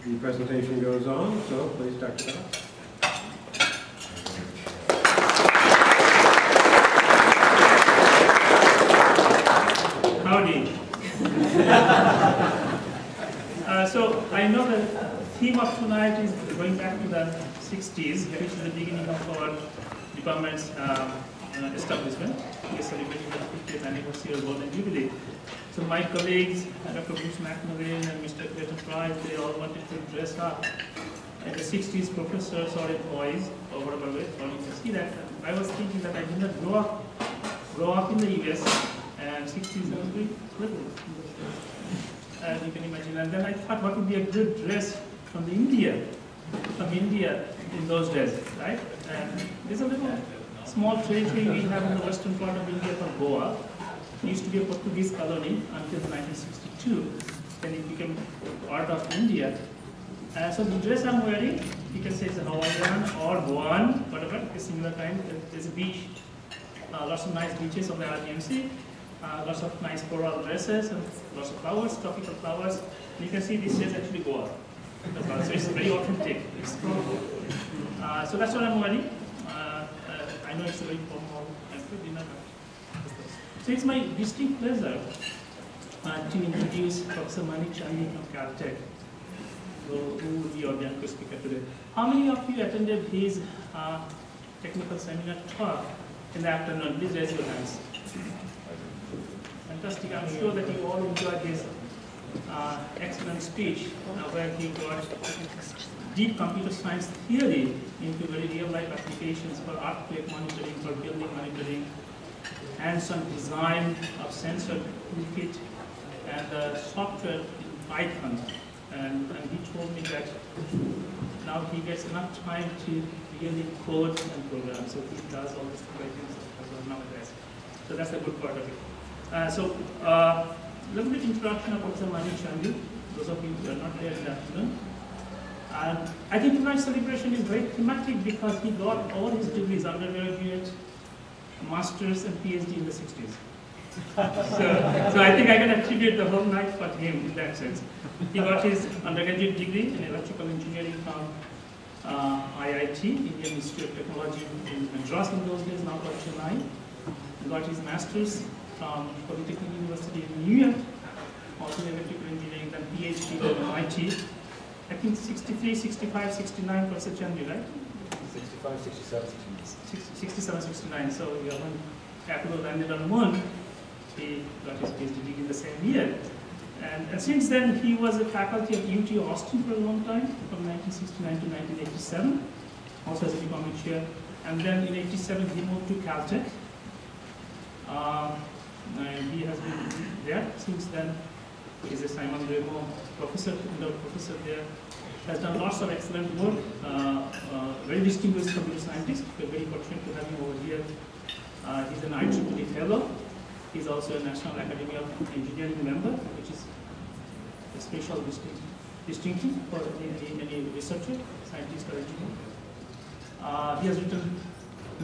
the presentation goes on, so please, Dr. Bell. Howdy. So I know the theme of tonight is going back to the 60s, which is the beginning of our department's establishment. We are celebrating the 50th anniversary of Golden Jubilee. So my colleagues, Dr. Bruce McNovin and Mr. Clayton Price, they all wanted to dress up as the 60s professors or employees or whatever way. Or you can see that. I was thinking that I did not grow up in the US, and 60s was very little, as you can imagine. And then I thought, what would be a good dress from India in those days, right? And there's a little small territory we have in the western part of India called Goa. It used to be a Portuguese colony until 1962. Then it became part of India. So the dress I'm wearing, you can say it's a Hawaiian or Goan, whatever, a similar kind. There's a beach, lots of nice beaches on the RGMC, lots of nice floral dresses, and lots of flowers, tropical flowers. And you can see this says actually Goa. So it's very authentic. It's so that's what I'm wearing. I know it's a very formal dinner. So it's my distinct pleasure to introduce Professor Mani Chandi from Caltech, who will be our banquet speaker today. How many of you attended his technical seminar talk in the afternoon? Please raise your hands. Fantastic. I'm sure that you all enjoyed his excellent speech where he got deep computer science theory into very real-life applications for earthquake monitoring, for building monitoring, hands-on design of sensor toolkit, and software in Python. And he told me that now he gets enough time to really code and program. So he does all this by himself nowadays. So that's the good part of it. So a little bit introduction of Professor Mani Chandi, those of you who are not there in the afternoon. And I think tonight's celebration is very thematic because he got all his degrees, undergraduate, master's, and PhD in the 60s. So I think I can attribute the whole night for him in that sense. He got his undergraduate degree in electrical engineering from IIT, Indian Institute of Technology in Madras in those days, now called Chennai. He got his master's from Polytechnic University in New York, also in electrical engineering, then PhD from MIT. I think 63, 65, 69 Professor Chandi, right? 65, 67, 67, 69. So when Apollo landed on the moon, he got his PhD degree in the same year. And since then, he was a faculty at UT Austin for a long time, from 1969 to 1987, also as a department chair. And then in 87, he moved to Caltech. And he has been there since then. He's a Simon Remo professor, professor there. Has done lots of excellent work. Very distinguished computer scientist. We're very fortunate to have him over here. He's an IEEE fellow. He's also a National Academy of Engineering member, which is a special distinction for any researcher, scientist, or engineer. He has written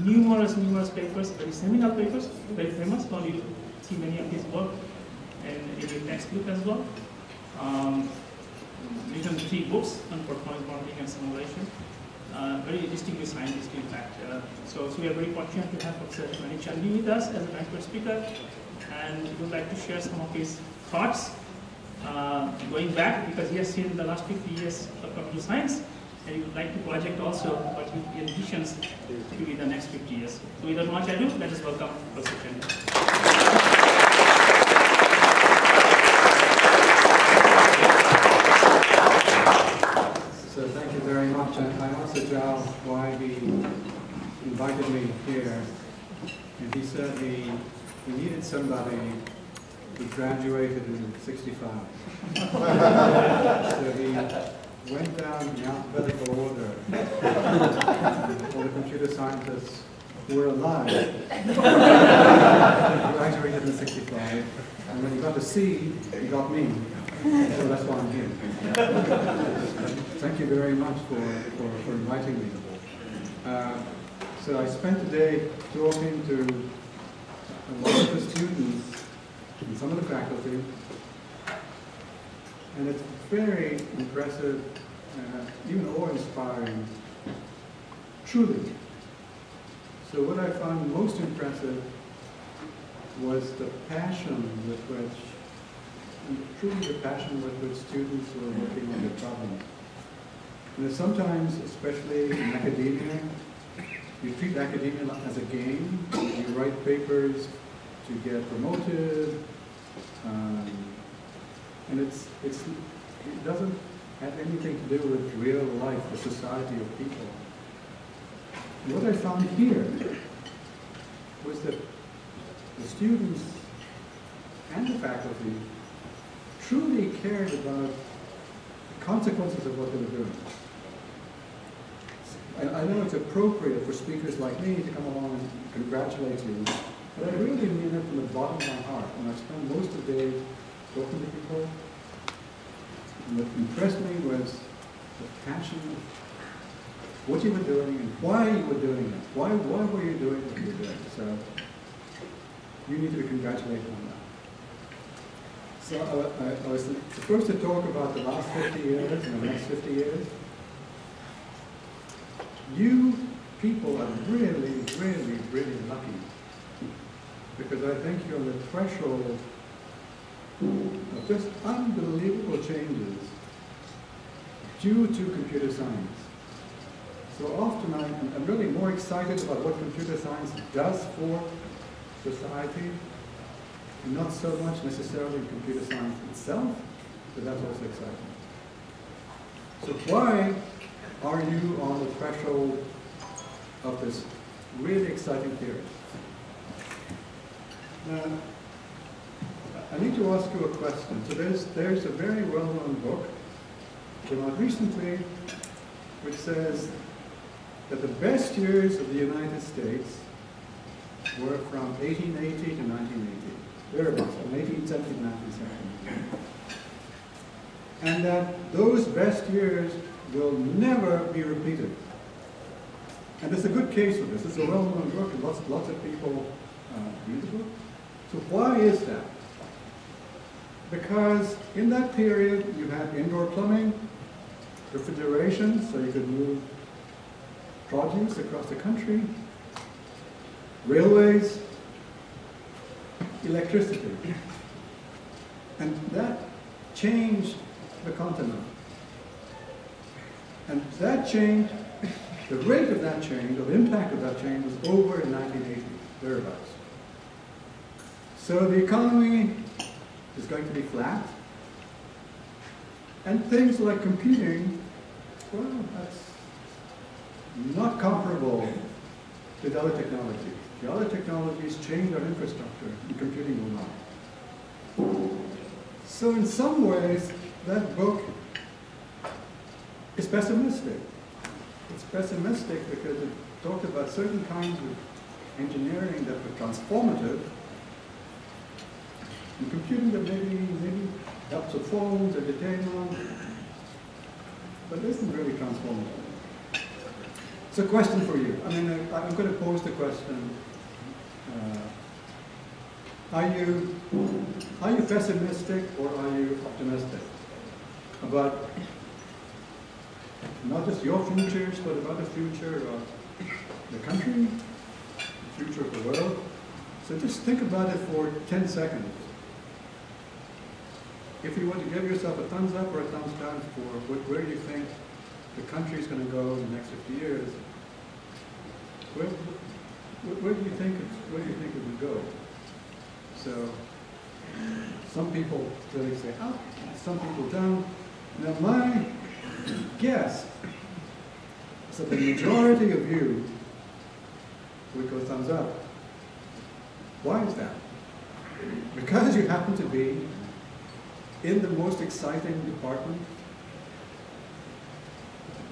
numerous papers, very seminal papers, very famous. You see many of his work in your textbook as well. Written 3 books on performance modeling and simulation. Very distinguished scientist, in fact. So we are very fortunate to have Professor Mani Chandi with us as a banquet speaker, and he would like to share some of his thoughts going back, because he has seen the last 50 years of computer science, and he would like to project also what he envisions to be the next 50 years. So without much ado, let us welcome Professor Chandi. So thank you very much. I asked Ajal why he invited me here, and he said he needed somebody who graduated in '65. So he went down in alphabetical order all the computer scientists who were alive graduated in '65, and when he got a C, he got me. So that's why I'm here. Thank you very much for inviting me. So I spent the day talking to a lot of the students and some of the faculty, and it's very impressive even awe-inspiring, truly. So what I found most impressive was the passion with which, and truly the passion with which students were working on the problem. And sometimes, especially in academia, you treat academia as a game. You write papers to get promoted, and it doesn't have anything to do with real life, the society of people. And what I found here was that the students and the faculty truly cared about the consequences of what they were doing. I know it's appropriate for speakers like me to come along and congratulate you, but I really mean it from the bottom of my heart. And I spent most of the day talking to people, and what impressed me was the passion of what you were doing and why you were doing it. Why were you doing what you were doing? So you need to be congratulated on that. So I was supposed to talk about the last 50 years and the next 50 years. You people are really, really, really lucky, because I think you're on the threshold of just unbelievable changes due to computer science. So often I'm really more excited about what computer science does for society, and not so much necessarily computer science itself, but that's also exciting. So why are you on the threshold of this really exciting period? Now, I need to ask you a question. So there's a very well-known book came out recently which says that the best years of the United States were from 1880 to 1980. Thereabouts, from 1870 to 1970. And that those best years will never be repeated. And there's a good case for this. It's a well-known book, and lots of people read the book. So why is that? Because in that period, you had indoor plumbing, refrigeration, so you could move produce across the country, railways, electricity. And that changed the continent. And that change, the rate of that change, or the impact of that change, was over in 1980, thereabouts. So the economy is going to be flat. And things like computing, well, that's not comparable with other technologies. The other technologies change our infrastructure, and computing will not. So in some ways, that book is pessimistic. It's pessimistic because it talked about certain kinds of engineering that were transformative, and computing that maybe helps with phones, entertainment, but isn't really transformative. It's a question for you. I mean, I'm going to pose the question. Are you pessimistic or are you optimistic about not just your futures, but about the future of the country, the future of the world? So just think about it for 10 seconds. If you want to give yourself a thumbs up or a thumbs down for where you think the country is going to go in the next 50 years, where do you think it will go? So some people really say up, some people down. Now my guess is that the majority of you would go thumbs up. Why is that? Because you happen to be in the most exciting department,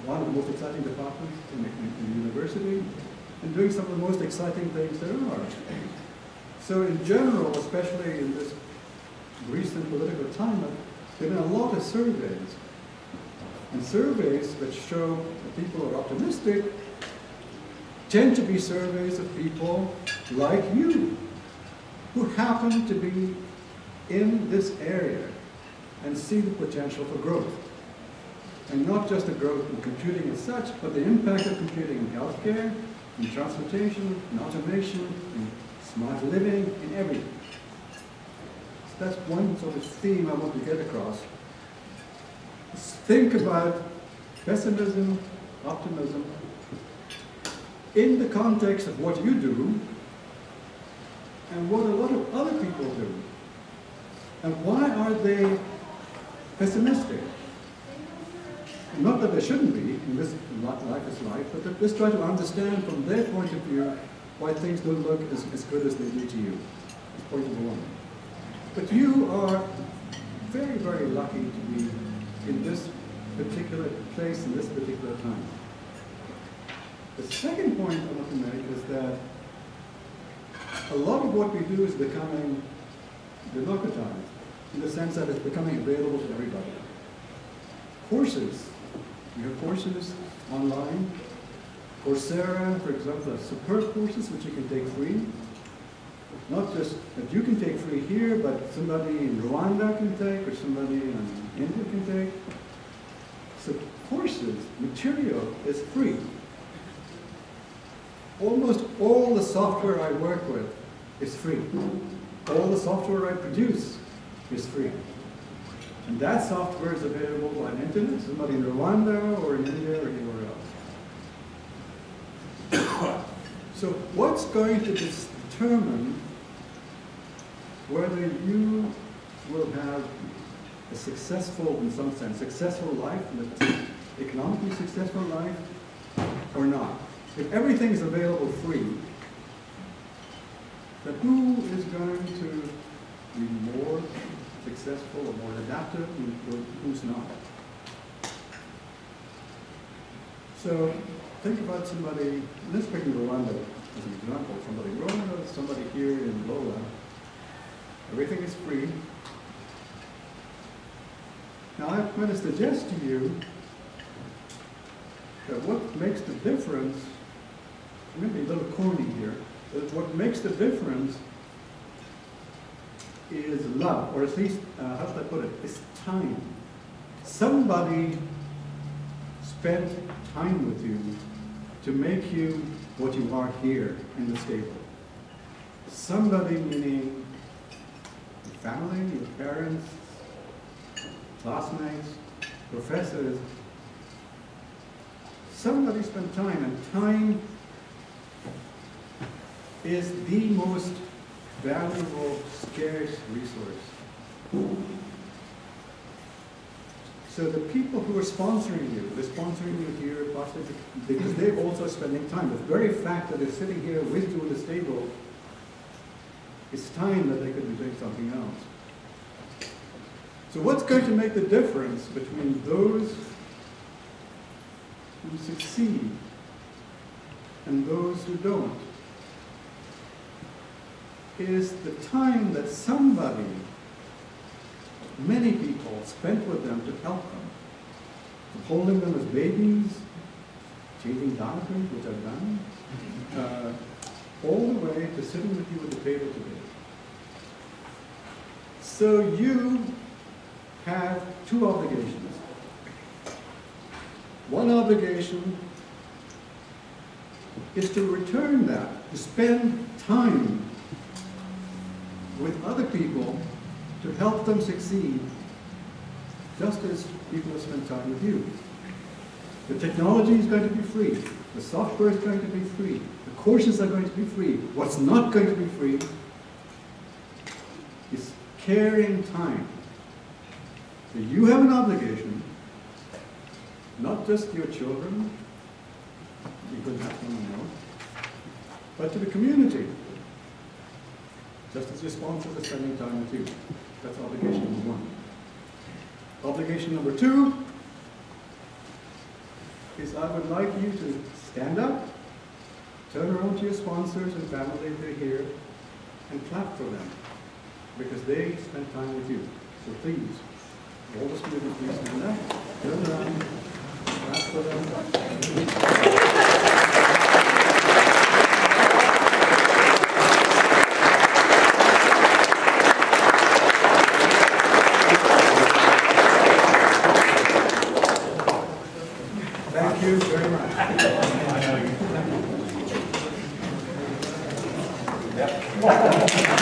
one of the most exciting departments in the university, and doing some of the most exciting things there are. So in general, especially in this recent political climate, there have been a lot of surveys. And surveys that show that people are optimistic tend to be surveys of people like you, who happen to be in this area and see the potential for growth. And not just the growth in computing as such, but the impact of computing in healthcare, in transportation, in automation, in smart living, in everything. So that's one sort of theme I want to get across. Think about pessimism, optimism, in the context of what you do and what a lot of other people do. And why are they pessimistic? Not that they shouldn't be, in this life is life, but let's try to understand from their point of view why things don't look as good as they do to you. That's point number one. But you are very, very lucky to be in this particular place, in this particular time. The second point I want to make is that a lot of what we do is becoming democratized, in the sense that it's becoming available to everybody. Courses. We have courses online. Coursera, for example, has superb courses which you can take free. Not just that you can take free here, but somebody in Rwanda can take, or somebody in India can take. So courses, material is free. Almost all the software I work with is free. All the software I produce is free. And that software is available on internet, somebody in Rwanda or in India or anywhere else. So what's going to determine whether you will have a successful, in some sense, successful life, an economically successful life, or not? If everything is available free, then who is going to be more successful or more adaptive and who's not? So think about somebody, let's pick Rwanda as an example. Somebody in Rwanda, somebody here in Lola. Everything is free. Now I'm going to suggest to you that what makes the difference, I'm going to be a little corny here, but what makes the difference is love, or at least, how should I put it, it's time. Somebody spent time with you to make you what you are here in this table. Somebody meaning your family, your parents, classmates, professors. Somebody spent time, and time is the most valuable, scarce resource. So the people who are sponsoring you, they're sponsoring you here possibly because they're also spending time. The very fact that they're sitting here with you at this table is time that they could be doing something else. So what's going to make the difference between those who succeed and those who don't is the time that somebody, many people, spent with them to help them. From holding them as babies, changing diapers, which I've done, all the way to sitting with you at the table today. So you have two obligations. One obligation is to return that, to spend time with other people to help them succeed, just as people have spent time with you. The technology is going to be free. The software is going to be free. The courses are going to be free. What's not going to be free is caring time. So you have an obligation, not just to your children, you could have someone else, but to the community. Just as your sponsors are spending time with you. That's obligation number one. Obligation number two is I would like you to stand up, turn around to your sponsors and family if they're here, and clap for them, because they spent time with you. So please, all the students, please stand up, turn around, clap for them. Thank you very much. Yep.